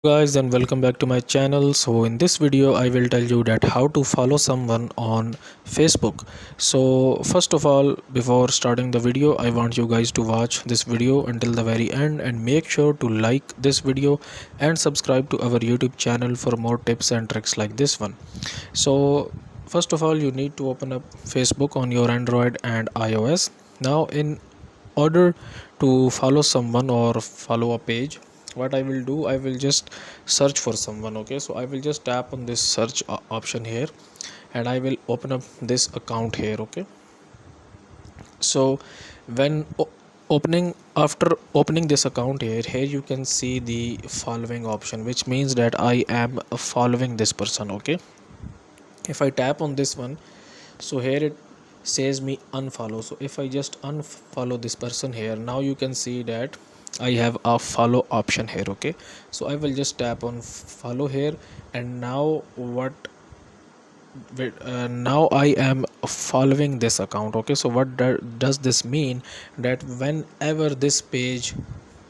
Guys, and welcome back to my channel. So in this video I will tell you that how to follow someone on Facebook. So first of all, before starting the video, I want you guys to watch this video until the very end and make sure to like this video and subscribe to our YouTube channel for more tips and tricks like this one. So first of all, you need to open up Facebook on your Android and iOS. Now in order to follow someone or follow a page, what I will do, I will just search for someone. Okay, so I will just tap on this search option here and I will open up this account here. Okay, so when opening after opening this account here you can see the following option, which means that I am following this person. Okay, if I tap on this one, so here it says me unfollow. So if I just unfollow this person here, now you can see that I have a follow option here. Okay, so I will just tap on follow here, and now now I am following this account. Okay, so what does this mean? That whenever this page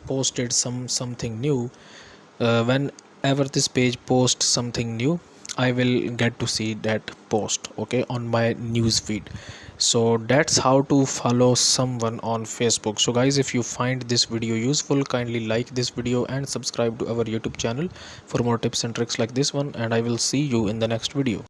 posted something new, whenever this page posts something new, I will get to see that post, okay, on my news feed. So that's how to follow someone on Facebook. So guys, if you find this video useful, kindly like this video and subscribe to our YouTube channel for more tips and tricks like this one, and I will see you in the next video.